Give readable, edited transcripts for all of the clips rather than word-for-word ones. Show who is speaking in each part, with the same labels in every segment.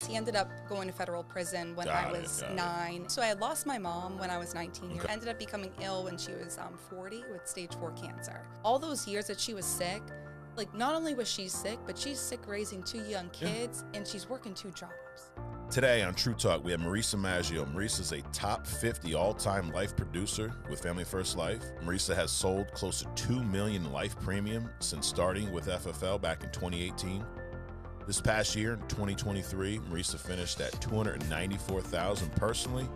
Speaker 1: He ended up going to federal prison when I was 9. So I had lost my mom when I was 19 years. Ended up becoming ill when she was 40 with stage 4 cancer. All those years that she was sick, like not only was she sick, but she's sick raising 2 young kids and she's working 2 jobs.
Speaker 2: Today on True Talk, we have Marysa Maggio. Marysa is a top 50 all-time life producer with Family First Life. Marysa has sold close to 2 million life premium since starting with FFL back in 2018. This past year, in 2023, Marysa finished at $294,000 personally.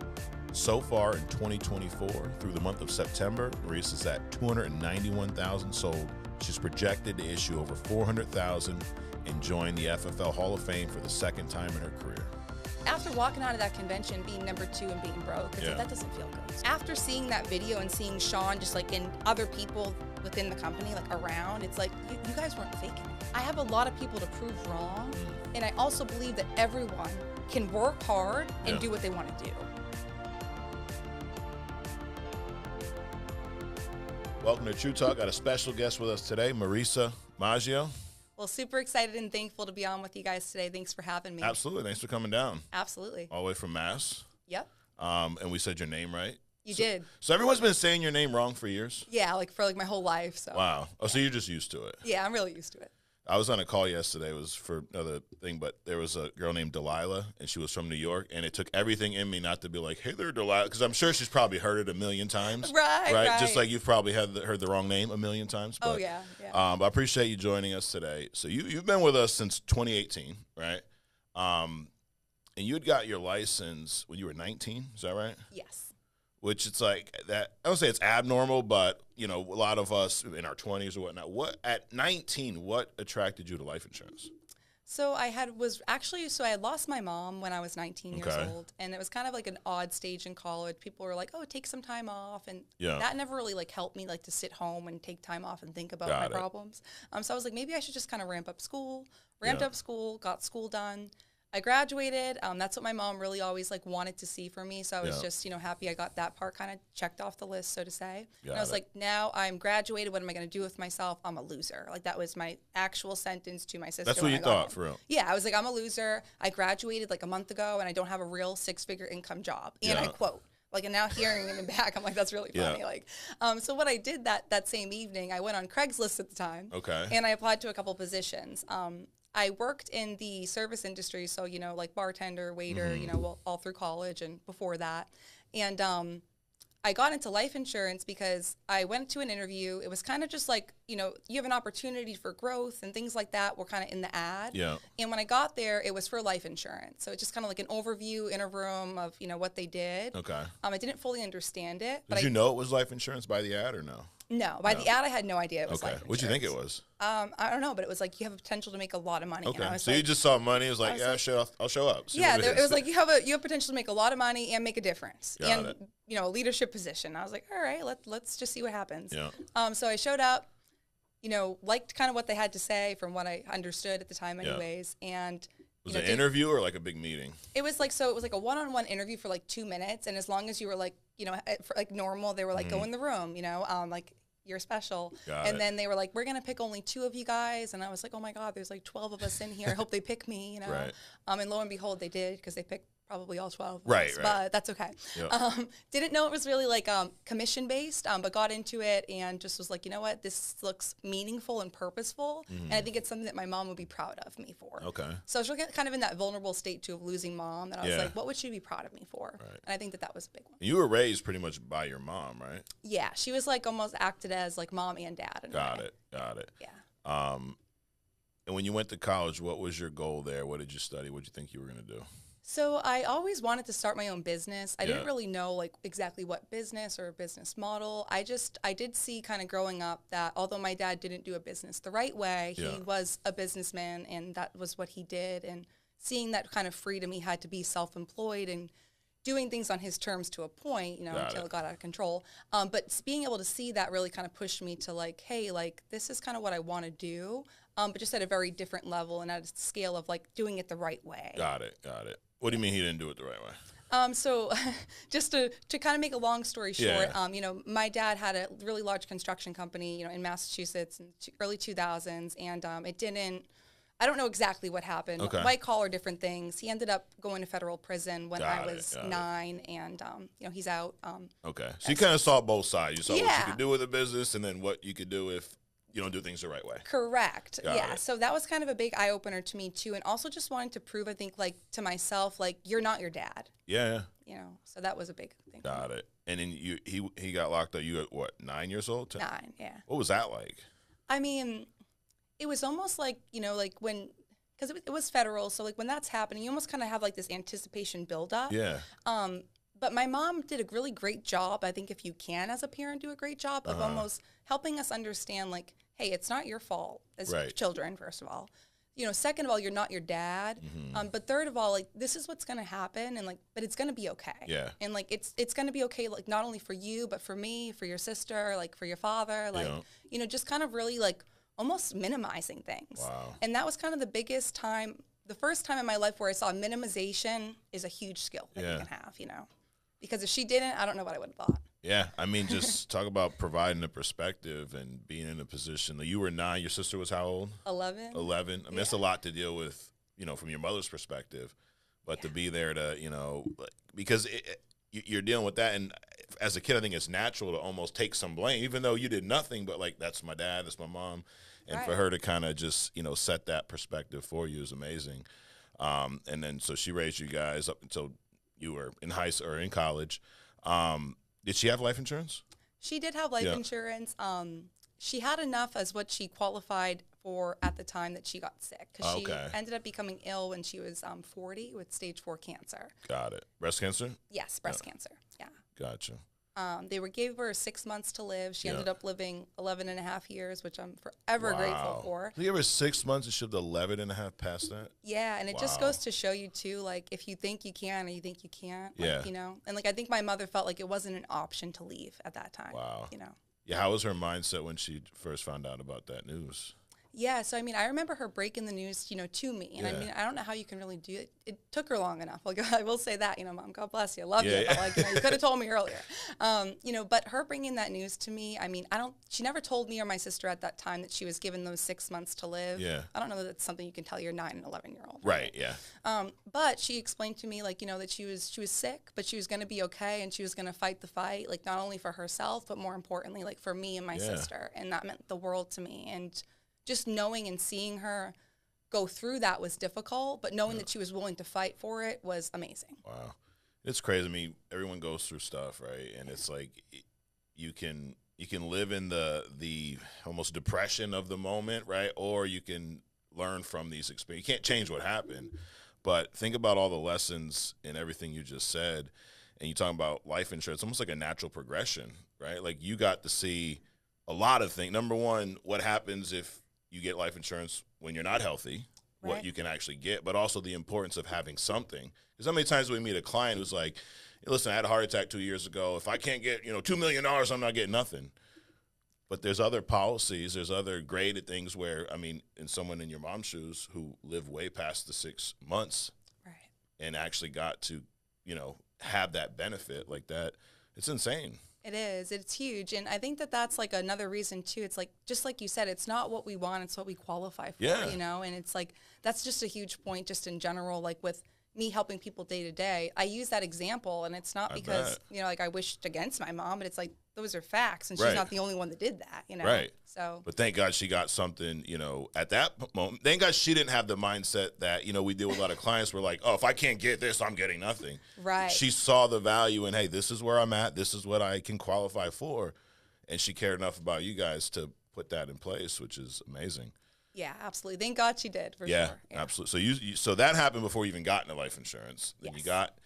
Speaker 2: So far in 2024, through the month of September, Marysa is at $291,000 sold. She's projected to issue over $400,000 and join the FFL Hall of Fame for the second time in her career.
Speaker 1: After walking out of that convention, being number 2 and being broke, it's like, that doesn't feel good. After seeing that video and seeing Sean just like in other people within the company, like around, it's like, you guys weren't faking it. I have a lot of people to prove wrong, and I also believe that everyone can work hard and do what they want to do.
Speaker 2: Welcome to True Talk. Got a special guest with us today, Marysa Maggio.
Speaker 1: Well, super excited and thankful to be on with you guys today. Thanks for having me.
Speaker 2: Absolutely. Thanks for coming down.
Speaker 1: Absolutely.
Speaker 2: All the way from Mass.
Speaker 1: Yep.
Speaker 2: And we said your name right?
Speaker 1: You did.
Speaker 2: So everyone's been saying your name wrong for years?
Speaker 1: Yeah, like for like my whole life. So.
Speaker 2: Wow. Oh, so you're just used to it?
Speaker 1: Yeah, I'm really used to it.
Speaker 2: I was on a call yesterday. It was for another thing, but there was a girl named Delilah, and she was from New York, and it took everything in me not to be like, hey there, Delilah, because I'm sure she's probably heard it a million times. Right. Just like you've probably heard the wrong name a million times. But,
Speaker 1: yeah.
Speaker 2: But I appreciate you joining us today. So you've been with us since 2018, right? And you had got your license when you were 19, is that right?
Speaker 1: Yes.
Speaker 2: Which it's like that. I don't say it's abnormal, but you know, a lot of us in our 20s or whatnot. What at 19? What attracted you to life insurance?
Speaker 1: So I had lost my mom when I was 19 years old, and it was kind of like an odd stage in college. People were like, "Oh, take some time off," and that never really like helped me like to sit home and take time off and think about my problems. So I was like, maybe I should just kind of ramp up school. Got school done. I graduated. That's what my mom really always like wanted to see for me. So I was just, happy I got that part kind of checked off the list, so to say. And I was like, now I'm graduated. What am I going to do with myself? I'm a loser. Like that was my actual sentence to my sister.
Speaker 2: That's what you thought, for real?
Speaker 1: Yeah, I was like, I'm a loser. I graduated like a month ago, and I don't have a real 6-figure income job. And I quote. Like, and now hearing it back, I'm like, that's really funny. Like, so what I did that same evening, I went on Craigslist at the time. Okay. And I applied to a couple positions. I worked in the service industry, so, like bartender, waiter, all through college and before that. And I got into life insurance because I went to an interview. It was kind of just like, you have an opportunity for growth and things like that were kind of in the ad. Yeah. And when I got there, it was for life insurance. So it's just kind of like an overview in a room of, what they did. Okay. I didn't fully understand it.
Speaker 2: Did you know it was life insurance by the ad or no?
Speaker 1: No, by the ad, I had no idea it was life insurance.
Speaker 2: What'd you think it was?
Speaker 1: I don't know, but it was like you have a potential to make a lot of money.
Speaker 2: Okay,
Speaker 1: and
Speaker 2: so you just saw money. It was like, I'll show up.
Speaker 1: It was like you have potential to make a lot of money and make a difference, a leadership position. I was like, all right, let's just see what happens. Yeah. So I showed up, liked kind of what they had to say from what I understood at the time, anyways, and.
Speaker 2: Was it an interview or like a big meeting?
Speaker 1: It was like a one-on-one interview for like 2 minutes, and as long as you were like, for like normal, they were like, go in the room, like you're special. Then they were like, we're gonna pick only 2 of you guys, and I was like, oh my God, there's like 12 of us in here. I hope they pick me, Right. And lo and behold, they did, because they picked probably all 12 of us, but that's okay. Yep. Didn't know it was really like commission based, but got into it and just was like, you know what, this looks meaningful and purposeful, and I think it's something that my mom would be proud of me for. Okay. So I was kind of in that vulnerable state too of losing mom, that I was like, what would she be proud of me for? Right. And I think that was a big one.
Speaker 2: You were raised pretty much by your mom, right?
Speaker 1: Yeah, she was like almost acted as like mom and dad.
Speaker 2: Got it. Yeah. And when you went to college, what was your goal there? What did you study? What did you think you were going to do?
Speaker 1: So I always wanted to start my own business. I didn't really know like exactly what business or business model. I did see kind of growing up that although my dad didn't do a business the right way, he was a businessman, and that was what he did. And seeing that kind of freedom, he had to be self-employed and doing things on his terms to a point, until it got out of control. But being able to see that really kind of pushed me to like, hey, like this is kind of what I want to do, but just at a very different level and at a scale of like doing it the right way. Got it.
Speaker 2: What do you mean he didn't do it the right way?
Speaker 1: So just to kind of make a long story short, my dad had a really large construction company, in Massachusetts in early 2000s, and it didn't I don't know exactly what happened.
Speaker 2: Okay.
Speaker 1: White collar, different things. He ended up going to federal prison when I was 9, and he's out.
Speaker 2: Okay, so you kind of saw both sides. You saw what you
Speaker 1: Yeah.
Speaker 2: could do with a business, and then what you could do if you don't do things the right way.
Speaker 1: Correct.
Speaker 2: Got
Speaker 1: Yeah.
Speaker 2: it.
Speaker 1: So that was kind of a big eye opener to me too, and also just wanting to prove, I think, like to myself, like you're not your dad.
Speaker 2: Yeah.
Speaker 1: So that was a big thing.
Speaker 2: Got it. And then he got locked up. You at what, 9 years old?
Speaker 1: 9. Yeah.
Speaker 2: What was that like?
Speaker 1: I mean, it was almost like like when. Because it was federal, so like when that's happening, you almost kind of have like this anticipation buildup.
Speaker 2: Yeah.
Speaker 1: But my mom did a really great job. I think if you can, as a parent, do a great job of almost helping us understand, like, hey, it's not your fault as children. First of all, second of all, you're not your dad. But third of all, like this is what's going to happen, and like, but it's going to be okay.
Speaker 2: Yeah.
Speaker 1: And like it's going to be okay, like not only for you, but for me, for your sister, like for your father, like just kind of really like. Almost minimizing things.
Speaker 2: Wow.
Speaker 1: And that was kind of the first time in my life where I saw minimization is a huge skill that you can have, Because if she didn't, I don't know what I would have thought.
Speaker 2: Yeah, I mean, just talk about providing a perspective and being in a position. You were 9, your sister was how old?
Speaker 1: 11.
Speaker 2: 11. I mean, that's a lot to deal with, from your mother's perspective. But to be there to, because you're dealing with that. And as a kid, I think it's natural to almost take some blame, even though you did nothing. But, like, that's my dad, that's my mom. And for her to kind of just, set that perspective for you is amazing. And then so she raised you guys up until you were in high school or in college. Did she have life insurance?
Speaker 1: She did have life insurance. She had enough as what she qualified for at the time that she got sick. Because she ended up becoming ill when she was 40 with stage 4 cancer.
Speaker 2: Got it. Breast cancer?
Speaker 1: Yes, breast cancer. Yeah.
Speaker 2: Gotcha.
Speaker 1: They gave her 6 months to live. She ended up living 11 and a half years, which I'm forever grateful for.
Speaker 2: They gave her 6 months and she lived 11 and a half past that?
Speaker 1: Yeah, and it just goes to show you, too, like, if you think you can or you think you can't, like, And, like, I think my mother felt like it wasn't an option to leave at that time.
Speaker 2: Wow. Yeah, how was her mindset when she first found out about that news?
Speaker 1: Yeah, so I mean, I remember her breaking the news, to me, and I mean, I don't know how you can really do it. It took her long enough. Like, I will say that, Mom, God bless you, I love you, but like, you could have told me earlier. But her bringing that news to me, I mean, she never told me or my sister at that time that she was given those 6 months to live.
Speaker 2: Yeah.
Speaker 1: I don't know that that's something you can tell your 9 and 11-year-old.
Speaker 2: Right. Yeah.
Speaker 1: But she explained to me, like, that she was sick, but she was going to be okay, and she was going to fight the fight, like, not only for herself, but more importantly, like, for me and my sister, and that meant the world to me. And just knowing and seeing her go through that was difficult, but knowing that she was willing to fight for it was amazing.
Speaker 2: Wow. It's crazy. I mean, everyone goes through stuff, right? And it's like you can live in the almost depression of the moment, right? Or you can learn from these experiences. You can't change what happened, but think about all the lessons in everything you just said. And you talk about life insurance, almost like a natural progression, right? Like you got to see a lot of things. Number one, what happens if you get life insurance when you're not healthy, what you can actually get, but also the importance of having something. Because how many times we meet a client who's like, hey, listen, I had a heart attack 2 years ago. If I can't get, $2 million, I'm not getting nothing. But there's other policies, there's other graded things where, I mean, in someone in your mom's shoes who lived way past the 6 months and actually got to, have that benefit like that, it's insane.
Speaker 1: It is. It's huge. And I think that that's like another reason too. It's like, just like you said, it's not what we want, it's what we qualify for, and it's like, that's just a huge point just in general, like with me helping people day to day. I use that example, and it's not because, like I wished against my mom, but it's like, those are facts, and she's not the only one that did that,
Speaker 2: Right.
Speaker 1: So.
Speaker 2: But thank God she got something, at that moment. Thank God she didn't have the mindset that, we deal with a lot of clients were like, oh, if I can't get this, I'm getting nothing.
Speaker 1: Right.
Speaker 2: She saw the value in, hey, this is where I'm at. This is what I can qualify for. And she cared enough about you guys to put that in place, which is amazing.
Speaker 1: Yeah, absolutely. Thank God she did, for sure.
Speaker 2: Yeah, absolutely. So that happened before you even got into life insurance. Then you got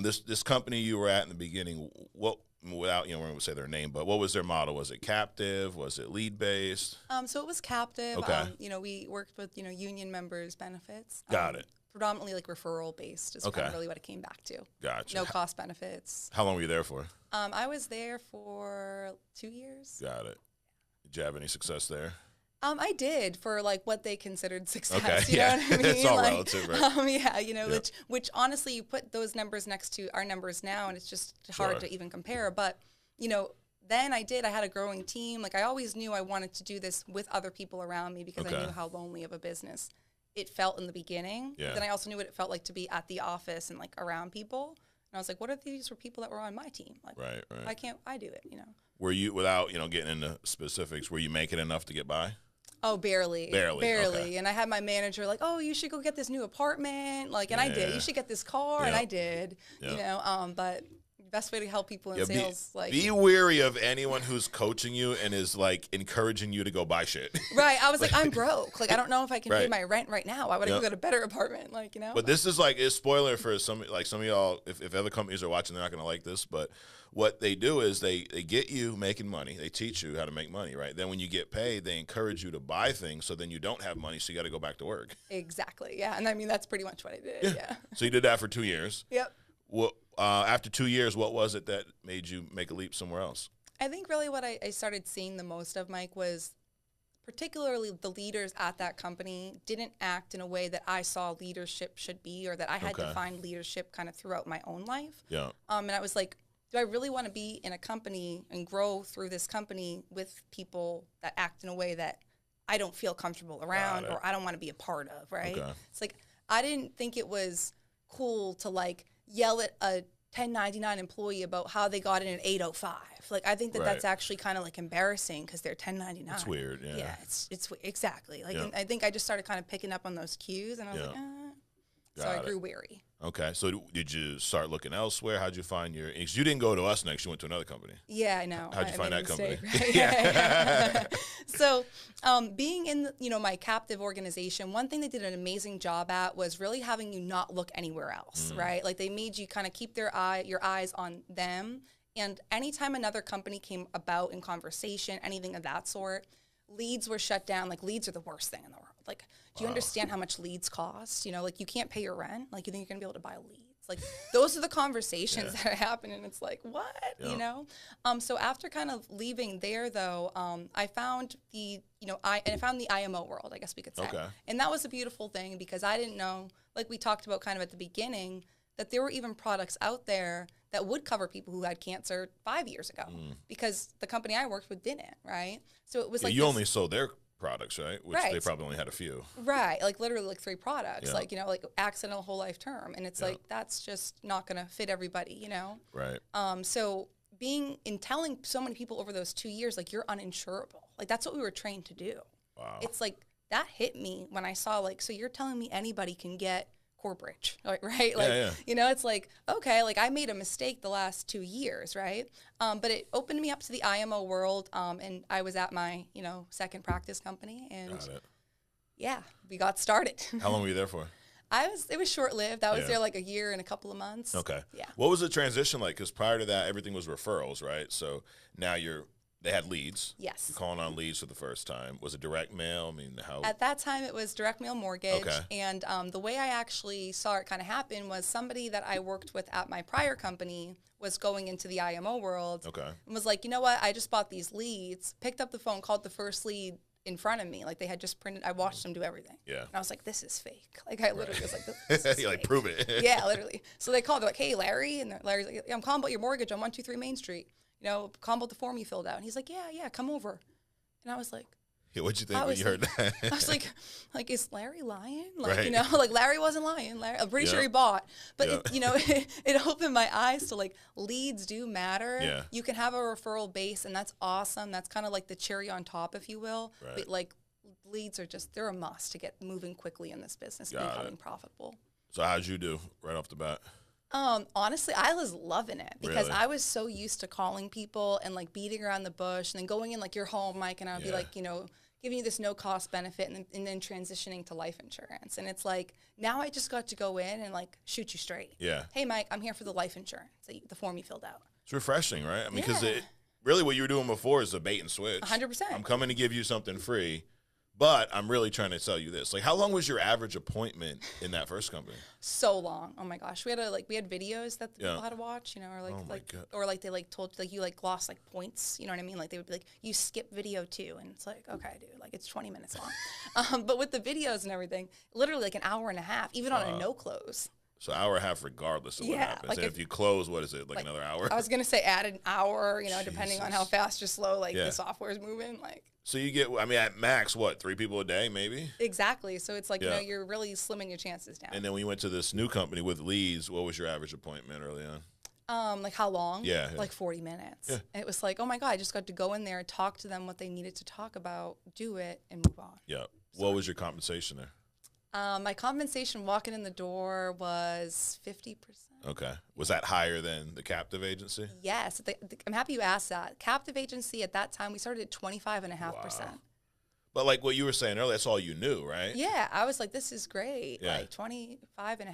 Speaker 2: this company you were at in the beginning. What, without we're going to say their name, but what was their model? Was it captive? Was it lead based?
Speaker 1: So it was captive.
Speaker 2: Okay.
Speaker 1: We worked with union members' benefits.
Speaker 2: Got it.
Speaker 1: Predominantly like referral based is kind of really what it came back to.
Speaker 2: Gotcha.
Speaker 1: No cost benefits.
Speaker 2: How long were you there for?
Speaker 1: I was there for 2 years.
Speaker 2: Got it. Did you have any success there?
Speaker 1: I did, for like what they considered success.
Speaker 2: Okay.
Speaker 1: You know what I mean?
Speaker 2: It's all relative, right?
Speaker 1: Which honestly, you put those numbers next to our numbers now, and it's just hard to even compare. But then I had a growing team. Like I always knew I wanted to do this with other people around me because I knew how lonely of a business it felt in the beginning.
Speaker 2: Yeah.
Speaker 1: Then I also knew what it felt like to be at the office and like around people. And I was like, what if these were people that were on my team? Like,
Speaker 2: right.
Speaker 1: why can't I do it, you know?
Speaker 2: Were you, without, you know, getting into specifics, were you making enough to get by?
Speaker 1: Oh, barely.
Speaker 2: Barely. Okay.
Speaker 1: And I had my manager like, oh, you should go get this new apartment. Like, and I did. You should get this car.
Speaker 2: Yep.
Speaker 1: And I did,
Speaker 2: Yep.
Speaker 1: you know, but best way to help people in sales.
Speaker 2: Be wary of anyone who's coaching you and is like encouraging you to go buy shit.
Speaker 1: Right. I was like, I'm broke. Like, I don't know if I can pay
Speaker 2: Right.
Speaker 1: my rent right now. Why would I go get a better apartment? Like, you know.
Speaker 2: But this is like, it's spoiler for some of y'all, if other companies are watching, they're not going to like this. But what they do is they get you making money. They teach you how to make money, right? Then when you get paid, they encourage you to buy things. So then you don't have money. So you got to go back to work.
Speaker 1: Exactly. Yeah. And I mean, that's pretty much what I did. Yeah.
Speaker 2: So you did that for 2 years.
Speaker 1: Yep.
Speaker 2: Well, after 2 years, what was it that made you make a leap somewhere else?
Speaker 1: I think really what I started seeing the most of, Mike, was particularly the leaders at that company didn't act in a way that I saw leadership should be, or that I had to find leadership kind of throughout my own life.
Speaker 2: Yeah.
Speaker 1: And I was like, do I really want to be in a company and grow through this company with people that act in a way that I don't feel comfortable around or I don't want to be a part of, right?
Speaker 2: Okay.
Speaker 1: It's like, I didn't think it was cool to like yell at a 1099 employee about how they got in at 8:05. Like, I think that that's actually kind of like embarrassing because they're 1099.
Speaker 2: It's weird, yeah.
Speaker 1: Yeah, it's exactly. Like, and I think I just started kind of picking up on those cues, and I was like, so I grew weary.
Speaker 2: Okay, so did you start looking elsewhere? How'd you find your? Because you didn't go to us next; you went to another company.
Speaker 1: Yeah, I know.
Speaker 2: How'd you find that company?
Speaker 1: Right? Yeah. So, being in my captive organization, one thing they did an amazing job at was really having you not look anywhere else, right? Like, they made you kind of keep your eyes on them. And anytime another company came about in conversation, anything of that sort, leads were shut down. Like, leads are the worst thing in the world. Like, do you understand how much leads cost? You know, like, you can't pay your rent. Like, you think you're going to be able to buy leads? Like, those are the conversations that happen, and it's like, what? You know? So after kind of leaving there, though, I found the IMO world, I guess we could say.
Speaker 2: Okay.
Speaker 1: And that was a beautiful thing because I didn't know, like we talked about kind of at the beginning, that there were even products out there that would cover people who had cancer 5 years ago because the company I worked with didn't, right? So it was like
Speaker 2: you only sold their products, right? Which they probably only had a few.
Speaker 1: Right, like literally like 3 products, like, you know, like accidental whole life term. And it's like, that's just not going to fit everybody, you know?
Speaker 2: Right.
Speaker 1: So telling so many people over those 2 years, like, you're uninsurable. Like, that's what we were trained to do.
Speaker 2: Wow.
Speaker 1: It's like, that hit me when I saw, like, so you're telling me anybody can get Corbridge, right? Like, you know, it's like, okay, like, I made a mistake the last 2 years, right? But it opened me up to the IMO world, and I was at my, second practice company, and we got started.
Speaker 2: How long were you there for?
Speaker 1: It was short-lived. I was there like a year and a couple of months.
Speaker 2: Okay.
Speaker 1: Yeah.
Speaker 2: What was the transition like? Because prior to that, everything was referrals, right? So now they had leads.
Speaker 1: Yes.
Speaker 2: You're calling on leads for the first time. Was it direct mail? I mean, how?
Speaker 1: At that time, it was direct mail mortgage.
Speaker 2: Okay.
Speaker 1: And the way I actually saw it kind of happen was somebody that I worked with at my prior company was going into the IMO world.
Speaker 2: Okay.
Speaker 1: And was like, you know what? I just bought these leads, picked up the phone, called the first lead in front of me. Like, they had just printed. I watched them do everything.
Speaker 2: Yeah.
Speaker 1: And I was like, this is fake. Like, I literally was like, this is
Speaker 2: You're like,
Speaker 1: fake.
Speaker 2: prove it.
Speaker 1: Yeah, literally. So they called. They're like, hey, Larry. And Larry's like, I'm calling about your mortgage on 123 Main Street. Calling about the form you filled out. And he's like, yeah, come over. And I was like,
Speaker 2: Yeah, what'd you think when you heard that?
Speaker 1: I was like, is Larry lying? Like,
Speaker 2: Right.
Speaker 1: like, Larry wasn't lying. I'm pretty sure he bought. But, it opened my eyes to, like, leads do matter.
Speaker 2: Yeah.
Speaker 1: You can have a referral base, and that's awesome. That's kind of like the cherry on top, if you will.
Speaker 2: Right.
Speaker 1: But, like, leads are they're a must to get moving quickly in this business and becoming profitable.
Speaker 2: So how'd you do right off the bat?
Speaker 1: Honestly, I was loving it because
Speaker 2: Really?
Speaker 1: I was so used to calling people and, like, beating around the bush and then going in, like, your home, Mike, and I would be like, giving you this no-cost benefit and then transitioning to life insurance. And it's like, now I just got to go in and, like, shoot you straight.
Speaker 2: Yeah.
Speaker 1: Hey, Mike, I'm here for the life insurance, the form you filled out.
Speaker 2: It's refreshing, right? I mean, because really what you were doing before is a bait and switch.
Speaker 1: 100%.
Speaker 2: I'm coming to give you something free, but I'm really trying to sell you this. Like, how long was your average appointment in that first company?
Speaker 1: So long. Oh my gosh. We had videos that people had to watch, or they told you lost points, you know what I mean? Like, they would be like, you skip video 2, and it's like, okay, dude, like, it's 20 minutes long. But with the videos and everything, literally like an hour and a half, even on a no close.
Speaker 2: So hour and a half regardless of what happens.
Speaker 1: Like
Speaker 2: and if you close, what is it, like another hour?
Speaker 1: I was going to say add an hour, you know, depending on how fast or slow, like, the software is moving. Like,
Speaker 2: so you get, I mean, at max, what, 3 people a day, maybe?
Speaker 1: Exactly. So it's like, you know, you're really slimming your chances down.
Speaker 2: And then when you went to this new company with leads, what was your average appointment early on?
Speaker 1: Like how long?
Speaker 2: Yeah.
Speaker 1: Like 40 minutes.
Speaker 2: Yeah.
Speaker 1: And it was like, oh my God, I just got to go in there, talk to them what they needed to talk about, do it, and move on.
Speaker 2: Yeah. What was your compensation there?
Speaker 1: My compensation walking in the door was 50%.
Speaker 2: Okay. Was that higher than the captive agency?
Speaker 1: Yes. I'm happy you asked that. Captive agency at that time, we started at 25.5%. Wow.
Speaker 2: But like what you were saying earlier, that's all you knew, right?
Speaker 1: Yeah. I was like, this is great.
Speaker 2: Yeah.
Speaker 1: Like 25.5.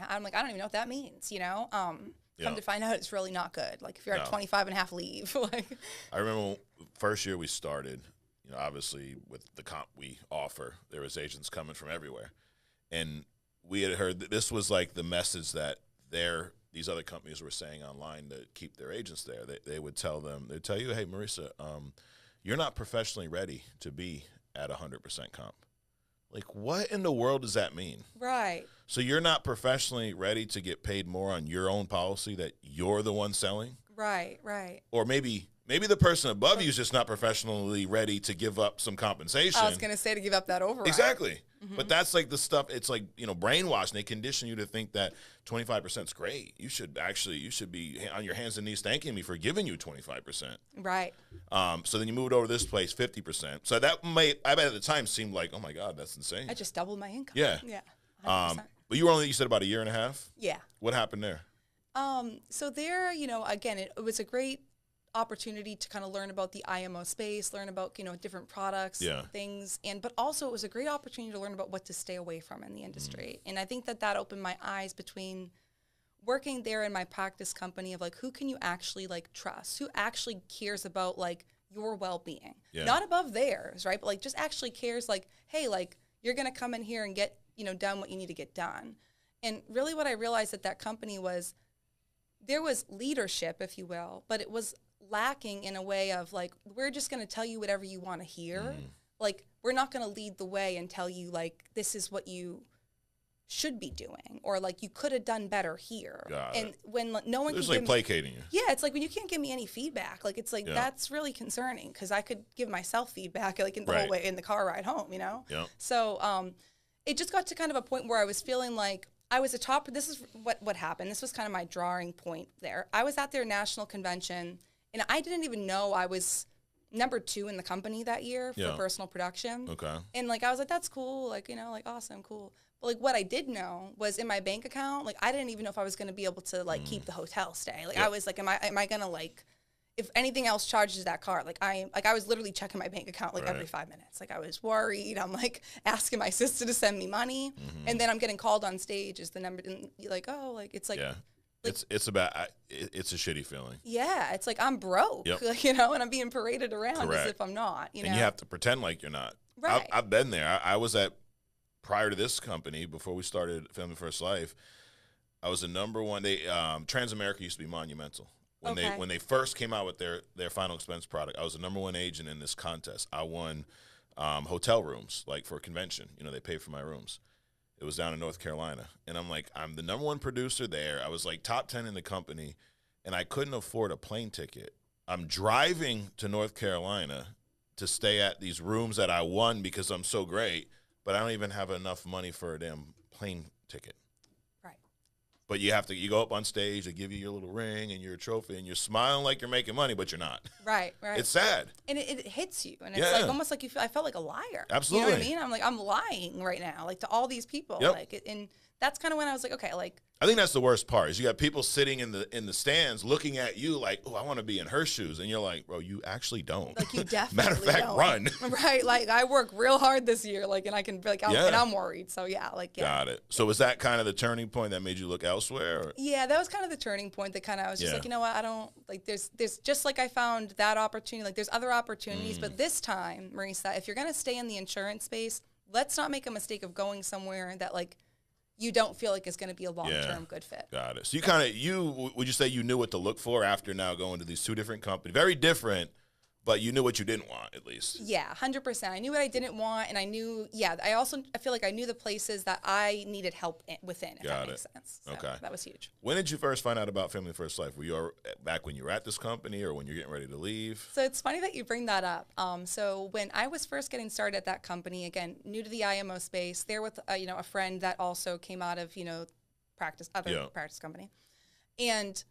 Speaker 1: I'm like, I don't even know what that means, you know? Come to find out, it's really not good. Like if you're at 25.5, leave. Like,
Speaker 2: I remember first year we started, you know, obviously with the comp we offer, there was agents coming from everywhere. And we had heard that this was like the message that these other companies were saying online to keep their agents there. They would tell you, hey, Marysa, you're not professionally ready to be at 100% comp. Like, what in the world does that mean?
Speaker 1: Right.
Speaker 2: So you're not professionally ready to get paid more on your own policy that you're the one selling?
Speaker 1: Right, right.
Speaker 2: Or maybe the person above you is just not professionally ready to give up some compensation.
Speaker 1: I was going to say to give up that override.
Speaker 2: Exactly. Mm-hmm. But that's like the stuff, it's like, you know, brainwashing. They condition you to think that 25% is great. You should be on your hands and knees thanking me for giving you 25%.
Speaker 1: Right.
Speaker 2: So then you moved over to this place, 50%. So that I bet at the time seemed like, oh my God, that's insane.
Speaker 1: I just doubled my income.
Speaker 2: Yeah.
Speaker 1: Yeah.
Speaker 2: But you said about a year and a half?
Speaker 1: Yeah.
Speaker 2: What happened there?
Speaker 1: So there, you know, again, it was a great opportunity to kind of learn about the IMO space, learn about, you know, different products, things, but also it was a great opportunity to learn about what to stay away from in the industry. And I think that opened my eyes between working there in my practice company of like, who can you actually like trust? Who actually cares about like your well-being? Not above theirs, right? But like just actually cares like, hey, like you're going to come in here and get, you know, done what you need to get done. And really what I realized at that company was there was leadership, if you will, but it was lacking in a way of like, we're just going to tell you whatever you want to hear. Like, we're not going to lead the way and tell you like, this is what you should be doing, or like you could have done better here. And when no one
Speaker 2: can
Speaker 1: like
Speaker 2: placating you.
Speaker 1: Yeah, it's like when you can't give me any feedback, like it's like that's really concerning because I could give myself feedback like in the whole way in the car ride home, you know. So it just got to kind of a point where I was feeling like I was a top. This is what happened. This was kind of my drawing point there. I was at their national convention, and I didn't even know I was number 2 in the company that year for personal production. Okay. And like I was like, that's cool, like, you know, like awesome, cool. But like what I did know was in my bank account, like I didn't even know if I was going to be able to like keep the hotel stay. Like I was like, am I going to like, if anything else charges that car, like I was literally checking my bank account like every 5 minutes. Like I was worried. I'm like asking my sister to send me money, and then I'm getting called on stage as the number, and you're like, oh, like it's like. Yeah. Like,
Speaker 2: it's a shitty feeling.
Speaker 1: Yeah, it's like I'm broke, like, you know, and I'm being paraded around as if I'm not, you know.
Speaker 2: And you have to pretend like you're not. Right. I've been there. I was at, prior to this company, before we started Family First Life, I was the number one. Transamerica used to be monumental. When they first came out with their final expense product, I was the number 1 agent in this contest. I won hotel rooms, like for a convention. You know, they paid for my rooms. It was down in North Carolina. And I'm like, I'm the number 1 producer there. I was like top 10 in the company, and I couldn't afford a plane ticket. I'm driving to North Carolina to stay at these rooms that I won because I'm so great, but I don't even have enough money for a damn plane ticket.
Speaker 1: Right.
Speaker 2: But you go up on stage, they give you your little ring and your trophy, and you're smiling like you're making money, but you're not.
Speaker 1: Right.
Speaker 2: It's sad.
Speaker 1: And it hits you, and it's like almost like I felt like a liar.
Speaker 2: Absolutely.
Speaker 1: You know what I mean? I'm like, I'm lying right now, like to all these people. Like, and that's kind of when I was like, okay, like.
Speaker 2: I think that's the worst part is you got people sitting in the stands looking at you like, oh, I want to be in her shoes. And you're like, bro, you actually don't.
Speaker 1: Like you definitely
Speaker 2: Matter of fact,
Speaker 1: don't.
Speaker 2: run.
Speaker 1: Right. Like I work real hard this year. Like, and I can like, and I'm worried. So
Speaker 2: Got it. So was that kind of the turning point that made you look elsewhere? Or?
Speaker 1: Yeah, that was kind of the turning point that kind of, I was just like, you know what? I don't like, there's just like I found that opportunity, like there's other opportunities, but this time, Marysa, if you're going to stay in the insurance space, let's not make a mistake of going somewhere that like, you don't feel like it's going to be a long-term good fit.
Speaker 2: Got it. So you would you say you knew what to look for after now going to these 2 different companies, very different, But you knew what you didn't want, at least.
Speaker 1: Yeah, 100%. I knew what I didn't want, and I knew, I feel like I knew the places that I needed help within, if that makes sense. So
Speaker 2: okay.
Speaker 1: That was huge.
Speaker 2: When did you first find out about Family First Life? Were you back when you were at this company or when you're getting ready to leave?
Speaker 1: So it's funny that you bring that up. So when I was first getting started at that company, again, new to the IMO space, there with, a friend that also came out of, practice company. And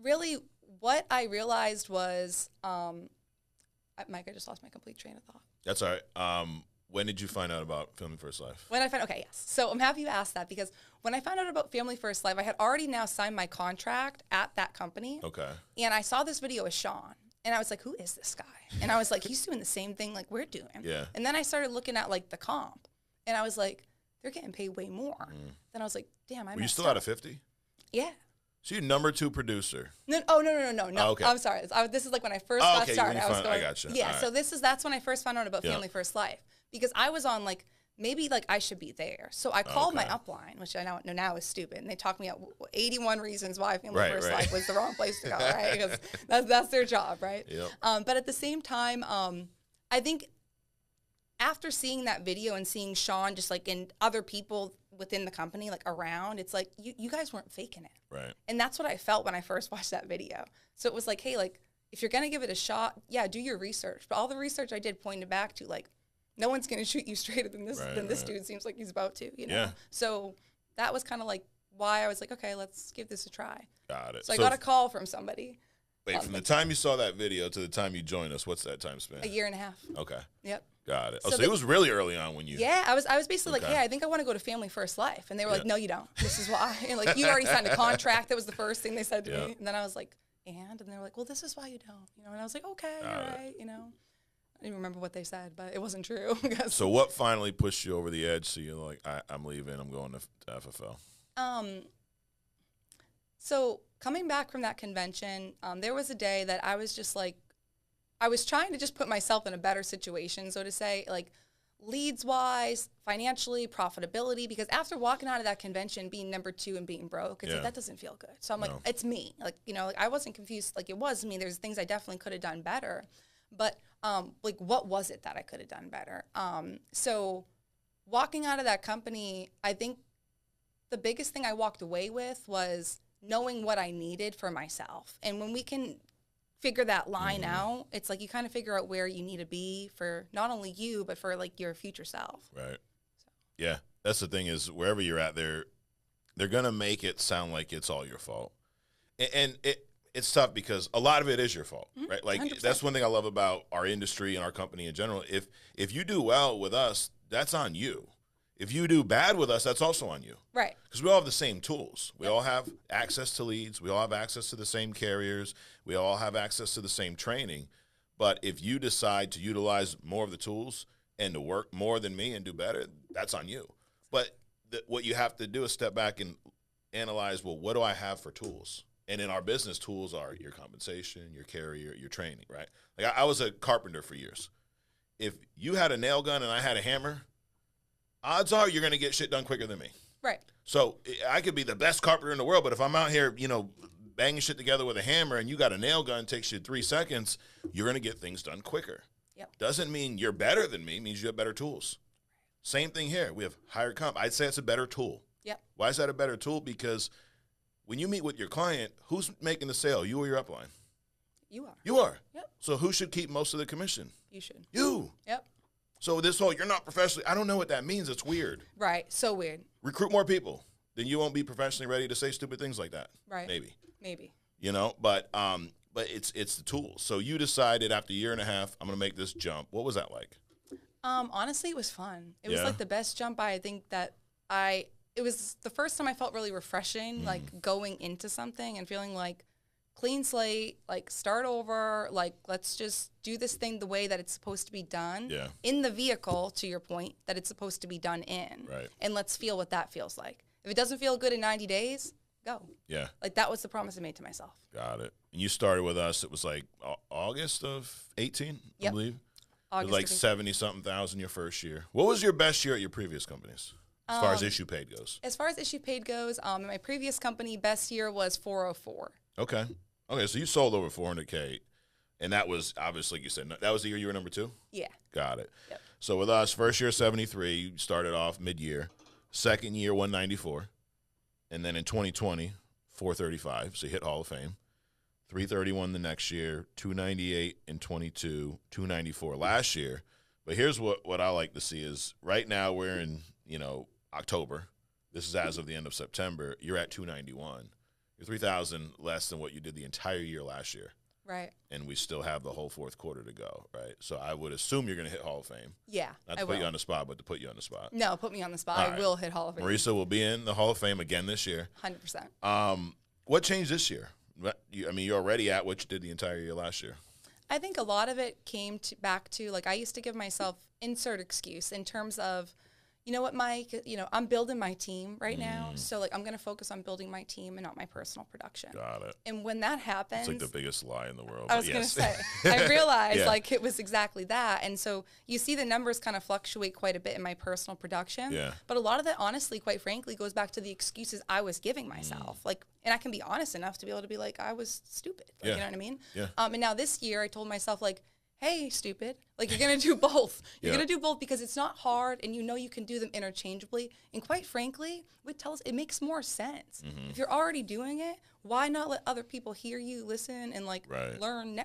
Speaker 1: really what I realized was, Mike, I just lost my complete train of thought.
Speaker 2: That's all right. When did you find out about Family First Life?
Speaker 1: Okay, yes. So I'm happy you asked that because when I found out about Family First Life, I had already now signed my contract at that company.
Speaker 2: Okay.
Speaker 1: And I saw this video with Sean, and I was like, who is this guy? And I was like, he's doing the same thing like we're doing.
Speaker 2: Yeah.
Speaker 1: And then I started looking at like the comp, and I was like, they're getting paid way more. Then I was like, damn,
Speaker 2: Were you still out of 50?
Speaker 1: Yeah.
Speaker 2: So you're number 2 producer.
Speaker 1: No. Oh, okay. I'm sorry. This is like when I first got started. I got you. Yeah. Right. So that's when I first found out about Family First Life because I was on like maybe like I should be there. So I called my upline, which I know now is stupid, and they talked me out 81 reasons why Family First Life was the wrong place to go, right? Because that's their job, right?
Speaker 2: Yep.
Speaker 1: But at the same time, I think after seeing that video and seeing Sean just like in other people within the company, like around, it's like you guys weren't faking it.
Speaker 2: Right.
Speaker 1: And that's what I felt when I first watched that video. So it was like, hey, like if you're going to give it a shot, do your research. But all the research I did pointed back to like, no one's going to shoot you straighter than this dude seems like he's about to,
Speaker 2: Yeah.
Speaker 1: So that was kind of like why I was like, okay, let's give this a try.
Speaker 2: Got it.
Speaker 1: So I got a call from somebody.
Speaker 2: Wait, from the time you saw that video to the time you joined us, what's that time span?
Speaker 1: 1.5 years. Okay. Yep.
Speaker 2: Got it. So it was really early on when you...
Speaker 1: Yeah, I was basically like, hey, I think I want to go to Family First Life. And they were like, no, you don't. This is why. And like, you already signed a contract. That was the first thing they said to me. And then I was like, and they were like, well, this is why you don't. And I was like, okay, all right, I don't even remember what they said, but it wasn't true.
Speaker 2: So what finally pushed you over the edge so you're like, I'm leaving, I'm going to FFL?
Speaker 1: So coming back from that convention, there was a day that I was just like, I was trying to just put myself in a better situation, so to say, like leads-wise, financially, profitability, because after walking out of that convention, being number 2 and being broke, it's like, that doesn't feel good. So I'm like, it's me. Like, like I wasn't confused. Like, it was me. There's things I definitely could have done better. But, like, what was it that I could have done better? So walking out of that company, I think the biggest thing I walked away with was knowing what I needed for myself. And when we can figure that line out, it's like you kind of figure out where you need to be for not only you, but for like your future self.
Speaker 2: Right. So. Yeah. That's the thing is wherever you're at, they're going to make it sound like it's all your fault. And it's tough because a lot of it is your fault, right? Like 100%. That's one thing I love about our industry and our company in general. If you do well with us, that's on you. If you do bad with us, that's also on you.
Speaker 1: Right.
Speaker 2: Because we all have the same tools. We all have access to leads. We all have access to the same carriers. We all have access to the same training. But if you decide to utilize more of the tools and to work more than me and do better, that's on you. But what you have to do is step back and analyze, well, what do I have for tools? And in our business, tools are your compensation, your carrier, your training, right? Like I was a carpenter for years. If you had a nail gun and I had a hammer, odds are you're going to get shit done quicker than me.
Speaker 1: Right.
Speaker 2: So I could be the best carpenter in the world, but if I'm out here, banging shit together with a hammer and you got a nail gun, takes you 3 seconds, you're going to get things done quicker.
Speaker 1: Yep.
Speaker 2: Doesn't mean you're better than me, means you have better tools. Same thing here. We have higher comp. I'd say it's a better tool.
Speaker 1: Yep.
Speaker 2: Why is that a better tool? Because when you meet with your client, who's making the sale, you or your upline?
Speaker 1: You are.
Speaker 2: You are.
Speaker 1: Yep.
Speaker 2: So who should keep most of the commission?
Speaker 1: You should.
Speaker 2: You.
Speaker 1: Yep.
Speaker 2: So this whole, you're not professionally, I don't know what that means. It's weird.
Speaker 1: Right. So weird.
Speaker 2: Recruit more people. Then you won't be professionally ready to say stupid things like that.
Speaker 1: Right.
Speaker 2: Maybe.
Speaker 1: But
Speaker 2: it's the tools. So you decided after 1.5 years, I'm going to make this jump. What was that like?
Speaker 1: Honestly, it was fun. It was like the best jump. I think that it was the first time I felt really refreshing, like going into something and feeling like clean slate, like start over, like let's just do this thing the way that it's supposed to be done in the vehicle, to your point, that it's supposed to be done in.
Speaker 2: Right.
Speaker 1: And let's feel what that feels like. If it doesn't feel good in 90 days, go.
Speaker 2: Yeah.
Speaker 1: Like that was the promise I made to myself.
Speaker 2: Got it. And you started with us, it was like August of 18, I believe. August, it was like 70-something thousand your first year. What was your best year at your previous companies? As far as issue paid goes.
Speaker 1: As far as issue paid goes, in my previous company, best year was 404.
Speaker 2: Okay. Okay, so you sold over $400K. And that was, obviously, like you said, that was the year you were number 2?
Speaker 1: Yeah.
Speaker 2: Got it.
Speaker 1: Yep.
Speaker 2: So with us, first year 73, you started off mid-year. Second year 194. And then in 2020, 435. So you hit Hall of Fame. 331 the next year, 298 in 22, 294 last year. But here's what I like to see is right now we're in, October. This is as of the end of September. You're at 291. You're 3,000 less than what you did the entire year last year.
Speaker 1: Right.
Speaker 2: And we still have the whole fourth quarter to go, right? So I would assume you're going to hit Hall of Fame.
Speaker 1: Yeah,
Speaker 2: Not to put you on the spot, but to put you on the spot.
Speaker 1: No, put me on the spot. I will hit Hall of Fame.
Speaker 2: Marysa will be in the Hall of Fame again this year.
Speaker 1: 100%.
Speaker 2: What changed this year? You're already at what you did the entire year last year.
Speaker 1: I think a lot of it came back to, like, I used to give myself insert excuse in terms of, you know what, Mike, I'm building my team right now. So, like, I'm going to focus on building my team and not my personal production.
Speaker 2: Got it.
Speaker 1: And when that happens.
Speaker 2: It's like the biggest lie in the world.
Speaker 1: I was going to say, I realized, like, it was exactly that. And so you see the numbers kind of fluctuate quite a bit in my personal production.
Speaker 2: Yeah.
Speaker 1: But a lot of that, honestly, quite frankly, goes back to the excuses I was giving myself. Like, and I can be honest enough to be able to be like, I was stupid. Like, you know what I mean?
Speaker 2: Yeah.
Speaker 1: And now this year I told myself, like, hey, stupid, like, you're going to do both. You're going to do both because it's not hard and you can do them interchangeably. And quite frankly, it makes more sense. If you're already doing it, why not let other people hear you, listen, and, like, learn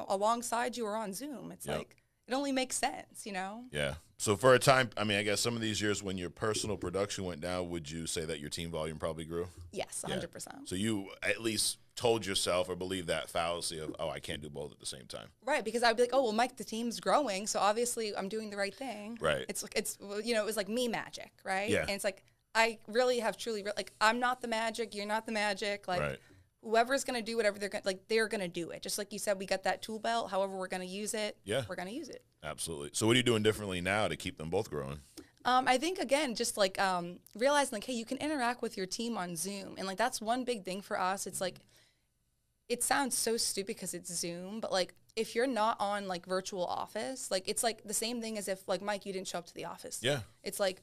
Speaker 1: alongside you or on Zoom? It's like, it only makes sense,
Speaker 2: Yeah. So for a time, I guess some of these years when your personal production went down, would you say that your team volume probably grew?
Speaker 1: Yes, 100%.
Speaker 2: So you at least told yourself or believed that fallacy of, I can't do both at the same time.
Speaker 1: Right, because I'd be like, oh, well, Mike, the team's growing, so obviously I'm doing the right thing.
Speaker 2: Right.
Speaker 1: It's it was like me magic, right?
Speaker 2: Yeah.
Speaker 1: And it's like, I really have like, I'm not the magic, you're not the magic, like, whoever's going to do whatever they're going to do it. Just like you said, we got that tool belt, however we're going to use it, we're going to use it.
Speaker 2: Absolutely. So what are you doing differently now to keep them both growing?
Speaker 1: I think, again, just like realizing, like, hey, you can interact with your team on Zoom. And, like, that's one big thing for us. It's like, it sounds so stupid because it's Zoom, but, like, if you're not on, like, virtual office, like, it's like the same thing as if, like, Mike, you didn't show up to the office.
Speaker 2: Yeah.
Speaker 1: It's like,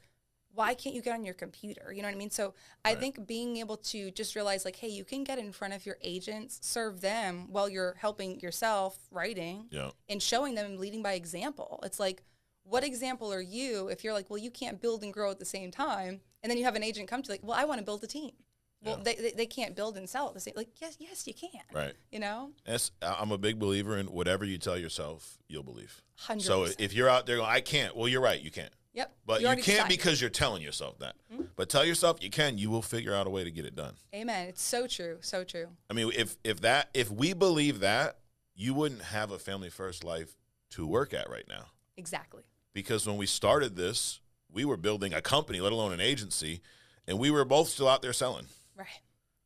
Speaker 1: why can't you get on your computer? You know what I mean? So I think being able to just realize, like, hey, you can get in front of your agents, serve them while you're helping yourself writing and showing them and leading by example. It's like, what example are you if you're like, well, you can't build and grow at the same time, and then you have an agent come to you like, well, I want to build a team. Well, they can't build and sell at the same. Like, yes, you can.
Speaker 2: Right.
Speaker 1: I'm
Speaker 2: a big believer in whatever you tell yourself, you'll believe.
Speaker 1: 100%.
Speaker 2: So if you're out there going, I can't, well, you're right, you can't.
Speaker 1: Yep.
Speaker 2: But you can't because you're telling yourself that. But tell yourself you can, you will figure out a way to get it done.
Speaker 1: Amen. It's so true. So true.
Speaker 2: I mean, if we believe that, you wouldn't have a family first life to work at right now.
Speaker 1: Exactly.
Speaker 2: Because when we started this, we were building a company, let alone an agency, and we were both still out there selling.
Speaker 1: Right.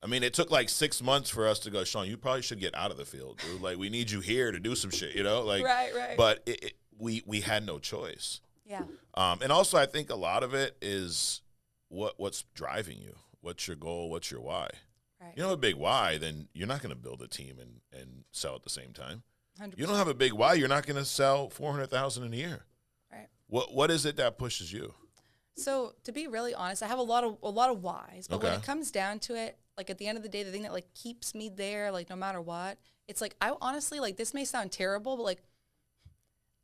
Speaker 2: I mean, it took like 6 months for us to go, Sean, you probably should get out of the field, dude. Like, we need you here to do some shit, Like,
Speaker 1: right.
Speaker 2: But we had no choice.
Speaker 1: Yeah.
Speaker 2: And also, I think a lot of it is what's driving you. What's your goal? What's your why?
Speaker 1: Right.
Speaker 2: You don't have a big why, then you're not going to build a team and sell at the same time.
Speaker 1: 100%.
Speaker 2: You don't have a big why, you're not going to sell $400,000 in a year.
Speaker 1: Right.
Speaker 2: What is it that pushes you?
Speaker 1: So to be really honest, I have a lot of whys, but when it comes down to it, like, at the end of the day, the thing that, like, keeps me there, like, no matter what, it's like, I honestly, like, this may sound terrible, but, like,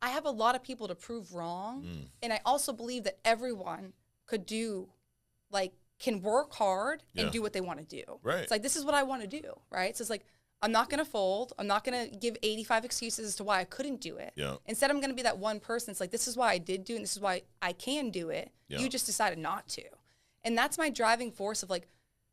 Speaker 1: I have a lot of people to prove wrong. And I also believe that everyone could can work hard and do what they want to do.
Speaker 2: Right.
Speaker 1: It's like, this is what I want to do, right? So it's like, I'm not going to fold. I'm not going to give 85 excuses as to why I couldn't do it.
Speaker 2: Yeah.
Speaker 1: Instead, I'm going to be that one person. It's like, this is why I did do it, and this is why I can do it.
Speaker 2: Yeah.
Speaker 1: You just decided not to. And that's my driving force of, like,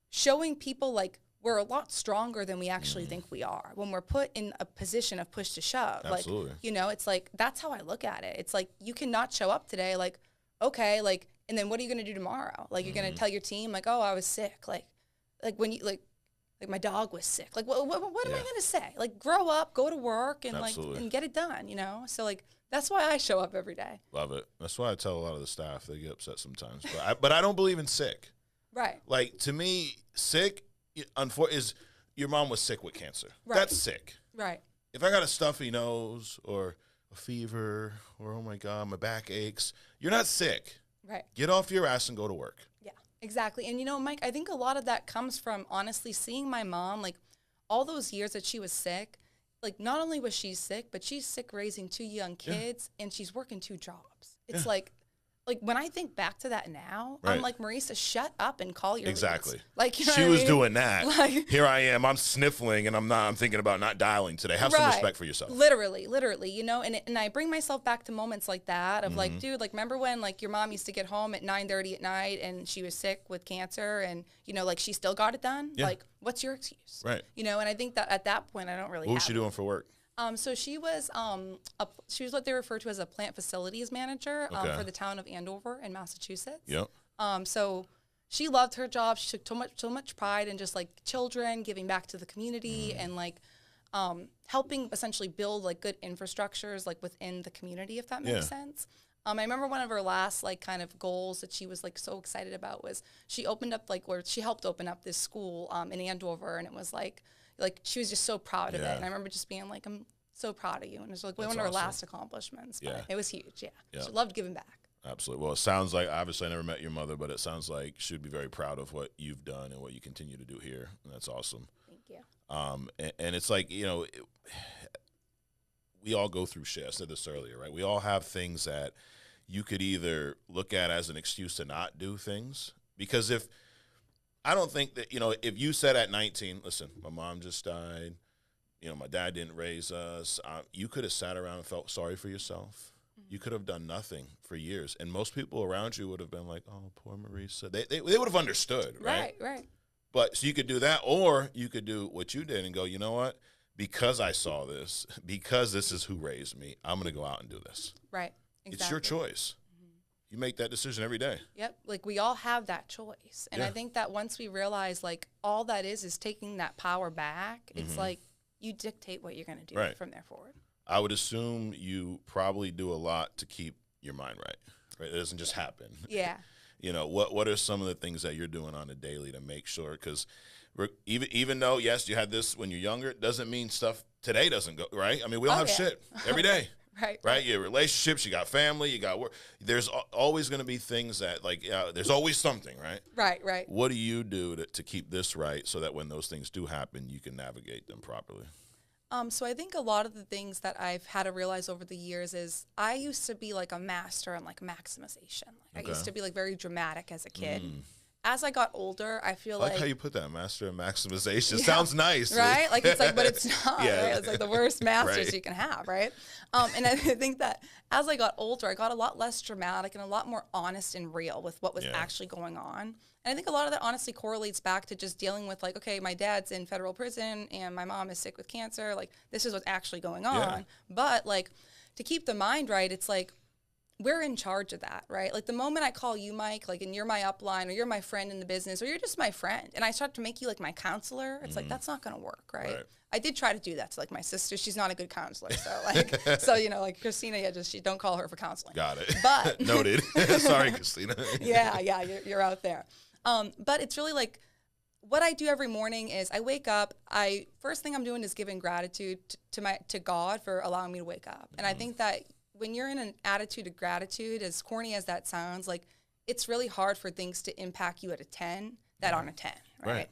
Speaker 1: showing people, like, we're a lot stronger than we actually think we are when we're put in a position of push to shove.
Speaker 2: Absolutely.
Speaker 1: Like, it's like, that's how I look at it. It's like, you cannot show up today, like, okay, like, and then what are you going to do tomorrow? Like, you're going to tell your team, like, oh, I was sick. Like when you, like my dog was sick. Like, what am I going to say? Like, grow up, go to work, and
Speaker 2: Absolutely.
Speaker 1: like, and get it done, So, like, that's why I show up every day.
Speaker 2: Love it. That's why I tell a lot of the staff, they get upset sometimes. But I don't believe in sick.
Speaker 1: Right.
Speaker 2: Like, to me, sick is your mom was sick with cancer.
Speaker 1: Right.
Speaker 2: That's sick.
Speaker 1: Right.
Speaker 2: If I got a stuffy nose or a fever or, oh, my God, my back aches, you're not sick.
Speaker 1: Right.
Speaker 2: Get off your ass and go to work.
Speaker 1: Yeah, exactly. And, Mike, I think a lot of that comes from, honestly, seeing my mom, like, all those years that she was sick, like, not only was she sick, but she's sick raising 2 young kids, and she's working 2 jobs. It's like when I think back to that now, I'm like, Marysa, shut up and call your
Speaker 2: exactly.
Speaker 1: leads. Like, you know
Speaker 2: she
Speaker 1: what
Speaker 2: was
Speaker 1: I mean?
Speaker 2: doing that. Like, here I am. I'm sniffling, and I'm thinking about not dialing today. Have some respect for yourself. Literally,
Speaker 1: you know. And I bring myself back to moments like that of like, dude, like, remember when like your mom used to get home at 9:30 at night and she was sick with cancer, and you know, like, she still got it done. Yeah. Like, what's your excuse?
Speaker 2: Right.
Speaker 1: You know. And I think that at that point, I don't really.
Speaker 2: What was she doing for work?
Speaker 1: So she was what they refer to as a plant facilities manager for the town of Andover in Massachusetts.
Speaker 2: Yep.
Speaker 1: So she loved her job. She took so much pride in just like children, giving back to the community, and like helping essentially build like good infrastructures like within the community, if that makes sense. I remember one of her last like kind of goals that she was like so excited about was she helped open up this school in Andover, and it was like she was just so proud of it. And I remember just being like, I'm so proud of you. And it was like one of her last accomplishments. But it was huge. Yeah. She loved giving back.
Speaker 2: Absolutely. Well, it sounds like, obviously I never met your mother, but it sounds like she'd be very proud of what you've done and what you continue to do here. And that's awesome.
Speaker 1: Thank you.
Speaker 2: And it's like, you know, we all go through shit. I said this earlier, right? We all have things that you could either look at as an excuse to not do things. Because I don't think that, you know, if you said at 19, listen, my mom just died, you know, my dad didn't raise us, you could have sat around and felt sorry for yourself. You could have done nothing for years. And most people around you would have been like, oh, poor Marysa. They would have understood, right?
Speaker 1: Right.
Speaker 2: But so you could do that, or you could do what you did and go, you know what? Because I saw this, because this is who raised me, I'm going to go out and do this.
Speaker 1: Right. Exactly.
Speaker 2: It's your choice. You make that decision every day.
Speaker 1: Yep. Like, we all have that choice. And I think that once we realize, like, all that is taking that power back, it's like you dictate what you're going to do from there forward.
Speaker 2: I would assume you probably do a lot to keep your mind right? It doesn't just happen.
Speaker 1: Yeah.
Speaker 2: You know, what are some of the things that you're doing on a daily to make sure, because even though, yes, you had this when you're younger, it doesn't mean stuff today doesn't go, right? I mean, we all have shit every day. Right. You have relationships, you got family, you got work. There's always going to be things that, like, there's always something, right?
Speaker 1: Right.
Speaker 2: What do you do to keep this right so that when those things do happen, you can navigate them properly?
Speaker 1: So I think a lot of the things that I've had to realize over the years is I used to be like a master in like maximization. Like, I used to be like very dramatic as a kid. As I got older, I feel like
Speaker 2: how you put that, master of maximization. Sounds nice,
Speaker 1: right? Like, it's like, but it's not. Right? It's like the worst masters you can have, right? And I think that as I got older, I got a lot less dramatic and a lot more honest and real with what was actually going on. And I think a lot of that honestly correlates back to just dealing with, like, okay, my dad's in federal prison and my mom is sick with cancer. Like, this is what's actually going on. But like, to keep the mind right, it's like, we're in charge of that, right? Like, the moment I call you, Mike, like, and you're my upline, or you're my friend in the business, or you're just my friend, and I start to make you like my counselor, it's like, that's not going to work, right? I did try to do that to like my sister. She's not a good counselor, so like, so, you know, like Christina, don't call her for counseling.
Speaker 2: Got it.
Speaker 1: But
Speaker 2: noted. Sorry, Christina.
Speaker 1: you're out there. But it's really like, what I do every morning is I wake up. First thing I'm doing is giving gratitude to God for allowing me to wake up, and I think that when you're in an attitude of gratitude, as corny as that sounds, like, it's really hard for things to impact you at a 10 on a 10, right?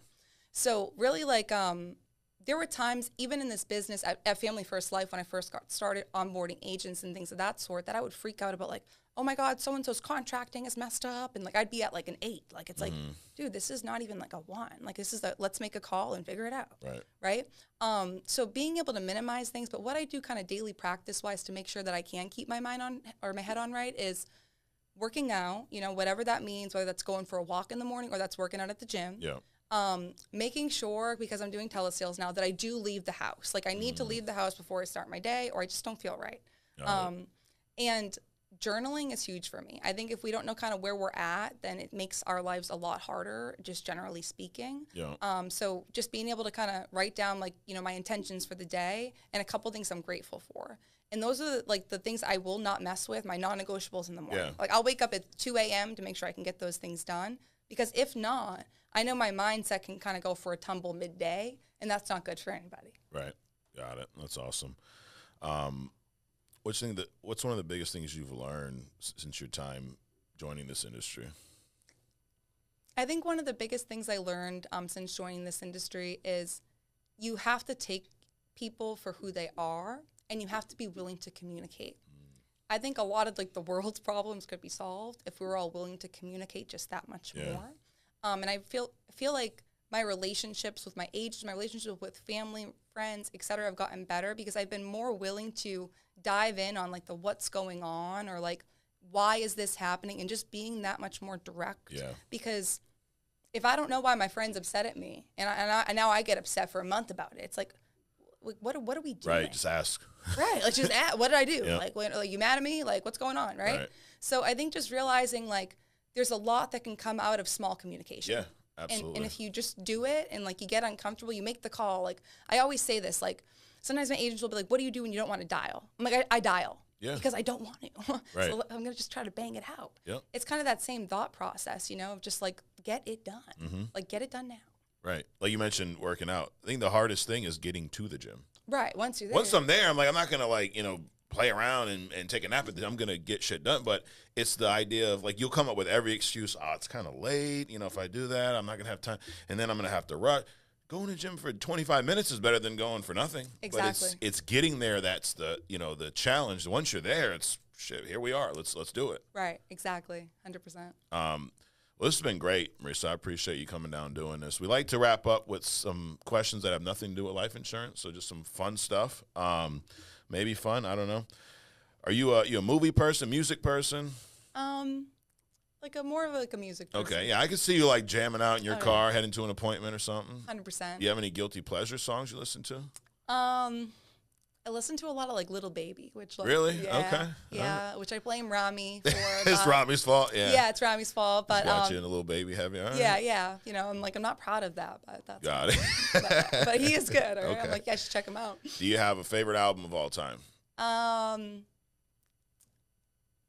Speaker 1: So really, like, there were times, even in this business at Family First Life, when I first got started onboarding agents and things of that sort, that I would freak out about, like, oh my God, so-and-so's contracting is messed up. And like, I'd be at like an 8. Like, it's like, dude, this is not even like a 1. Like, this is let's make a call and figure it out. Right. So being able to minimize things, but what I do kind of daily practice-wise to make sure that I can keep my mind on, or my head on right, is working out, you know, whatever that means, whether that's going for a walk in the morning or that's working out at the gym. Making sure, because I'm doing telesales now, that I do leave the house. Like, I need to leave the house before I start my day, or I just don't feel right. And journaling is huge for me. I think if we don't know kind of where we're at, then it makes our lives a lot harder, just generally speaking. So just being able to kind of write down, like, you know, my intentions for the day and a couple things I'm grateful for. And those are the things I will not mess with, my non-negotiables in the morning. Like, I'll wake up at 2 a.m. to make sure I can get those things done, because if not, I know my mindset can kind of go for a tumble midday, and that's not good for anybody.
Speaker 2: Right. Got it. That's awesome. What's one of the biggest things you've learned since your time joining this industry?
Speaker 1: I think one of the biggest things I learned since joining this industry is you have to take people for who they are, and you have to be willing to communicate. I think a lot of like the world's problems could be solved if we were all willing to communicate just that much more. And I feel like my relationships with my ages, my relationships with family, friends, et cetera, have gotten better because I've been more willing to dive in on like the what's going on or like why is this happening, and just being that much more direct. Because if I don't know why my friend's upset at me, and now I get upset for a month about it, it's like, what are we doing?
Speaker 2: Right, just ask.
Speaker 1: Right, let's just ask, what did I do? Like, you mad at me? Like, what's going on, right? So I think just realizing, like, there's a lot that can come out of small communication.
Speaker 2: Yeah, absolutely.
Speaker 1: And if you just do it and, like, you get uncomfortable, you make the call. Like, I always say this, like, sometimes my agents will be like, what do you do when you don't want to dial? I'm like, I dial. Because I don't want to. So I'm going to just try to bang it out. It's kind of that same thought process, you know, of just, like, get it done. Like, get it done now.
Speaker 2: Right. Like you mentioned working out. I think the hardest thing is getting to the gym.
Speaker 1: Right. Once you're there.
Speaker 2: Once I'm there, I'm like, I'm not going to, like, you know, play around and take a nap. I'm going to get shit done. But it's the idea of, like, you'll come up with every excuse. Oh, it's kind of late. You know, if I do that, I'm not going to have time. And then I'm going to have to rush. Going to the gym for 25 minutes is better than going for nothing.
Speaker 1: Exactly.
Speaker 2: But it's getting there that's the, you know, the challenge. Once you're there, it's shit, here we are. Let's do it.
Speaker 1: Right. Exactly. 100%.
Speaker 2: Well, this has been great, Marysa. I appreciate you coming down and doing this. We like to wrap up with some questions that have nothing to do with life insurance, so just some fun stuff. Maybe fun, I don't know. Are you a movie person, music person?
Speaker 1: Like more of a music person.
Speaker 2: Okay, yeah, I can see you like jamming out in your car, heading to an appointment or something.
Speaker 1: 100%.
Speaker 2: Do you have any guilty pleasure songs you listen to?
Speaker 1: I listen to a lot of like Little Baby, which like,
Speaker 2: really?
Speaker 1: Yeah,
Speaker 2: okay.
Speaker 1: Yeah, which I blame Rami for.
Speaker 2: It's Rami's fault. Yeah.
Speaker 1: Yeah, it's Rami's fault. But
Speaker 2: watching a Little Baby heavy. All right.
Speaker 1: Yeah. You know, I'm not proud of that, but that's
Speaker 2: got it.
Speaker 1: but he is good. All right?
Speaker 2: Okay.
Speaker 1: I'm like, yeah, I should check him out.
Speaker 2: Do you have a favorite album of all time?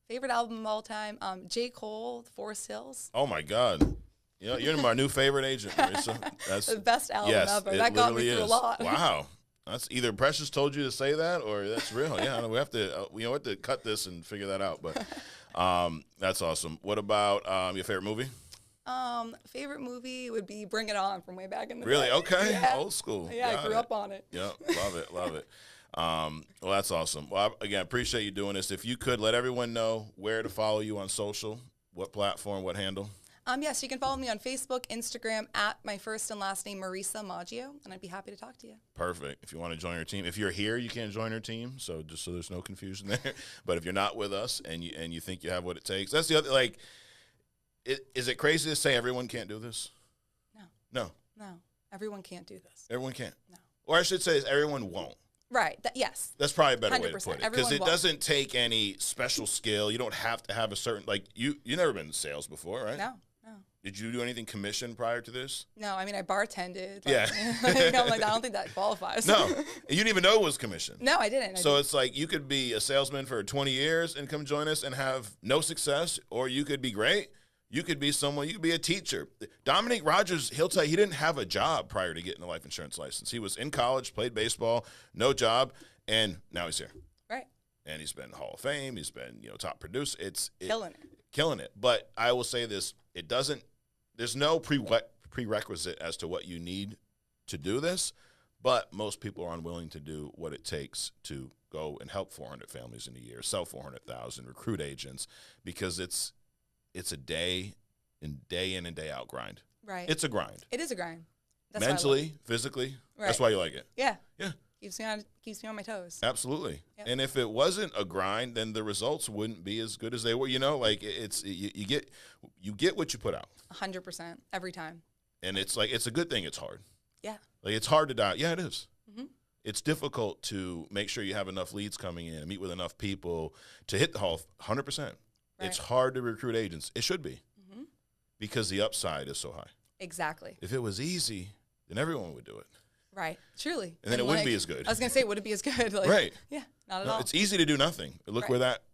Speaker 1: Favorite album of all time? J. Cole, The Forest Hills.
Speaker 2: Oh my God. You know, you're my new favorite agent, Marysa. That's
Speaker 1: the best album ever. That got me through a lot.
Speaker 2: Wow. That's either Precious told you to say that or that's real. Yeah, we have to have to cut this and figure that out. But that's awesome. What about your favorite movie?
Speaker 1: Favorite movie would be Bring It On from way back in the day.
Speaker 2: Really? Okay.
Speaker 1: Yeah.
Speaker 2: Old school.
Speaker 1: Yeah, I grew up on it.
Speaker 2: Yeah, love it. Well, that's awesome. Well, again, appreciate you doing this. If you could let everyone know where to follow you on social, what platform, what handle?
Speaker 1: Yes, you can follow me on Facebook, Instagram, at my first and last name, Marysa Maggio, and I'd be happy to talk to you. Perfect.
Speaker 2: If you want to join our team. If you're here, you can't join our team, so just so there's no confusion there. But if you're not with us and you think you have what it takes, that's the other, like, is it crazy to say everyone can't do this? No.
Speaker 1: Everyone can't do this.
Speaker 2: Everyone can't?
Speaker 1: No.
Speaker 2: Or I should say everyone won't.
Speaker 1: Right. Yes.
Speaker 2: That's probably a better way to put it. Because it
Speaker 1: won't.
Speaker 2: doesn't take any special skill. You don't have to have a certain, like, you've never been in sales before, right?
Speaker 1: No.
Speaker 2: Did you do anything commission prior to this?
Speaker 1: No, I mean, I bartended.
Speaker 2: Yeah.
Speaker 1: I'm like, I don't think that qualifies.
Speaker 2: No. You didn't even know it was commission.
Speaker 1: No, I didn't.
Speaker 2: It's like you could be a salesman for 20 years and come join us and have no success, or you could be great. You could be someone, you could be a teacher. Dominique Rogers, he'll tell you he didn't have a job prior to getting a life insurance license. He was in college, played baseball, no job, and now he's here.
Speaker 1: Right.
Speaker 2: And he's been Hall of Fame. He's been, top producer.
Speaker 1: Killing it.
Speaker 2: But I will say this, there's no prerequisite as to what you need to do this, but most people are unwilling to do what it takes to go and help 400 families in a year, sell 400,000, recruit agents, because it's a day in and day out grind.
Speaker 1: Right.
Speaker 2: It's a grind.
Speaker 1: It is a grind. That's
Speaker 2: mentally, physically.
Speaker 1: Right.
Speaker 2: That's why you like it.
Speaker 1: Yeah.
Speaker 2: Yeah.
Speaker 1: Keeps me on my toes.
Speaker 2: Absolutely.
Speaker 1: Yep.
Speaker 2: And if it wasn't a grind, then the results wouldn't be as good as they were. Like you get what you put out.
Speaker 1: 100% every time.
Speaker 2: And it's like, it's a good thing it's hard.
Speaker 1: Yeah.
Speaker 2: Like, it's hard to die. Yeah, it is.
Speaker 1: Mm-hmm.
Speaker 2: It's difficult to make sure you have enough leads coming in and meet with enough people to hit the Hall 100%. Right. It's hard to recruit agents. It should be. Mm-hmm. Because the upside is so high.
Speaker 1: Exactly.
Speaker 2: If it was easy, then everyone would do it.
Speaker 1: Right. Truly.
Speaker 2: And then it wouldn't be as good.
Speaker 1: I was going to say, would it be as good?
Speaker 2: Right.
Speaker 1: Yeah, not at all.
Speaker 2: It's easy to do nothing. Look where that,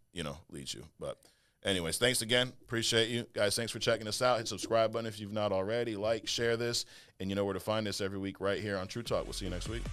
Speaker 2: leads you. But anyways, thanks again. Appreciate you. Guys, thanks for checking us out. Hit subscribe button if you've not already. Like, share this. And you know where to find us every week right here on True Talk. We'll see you next week.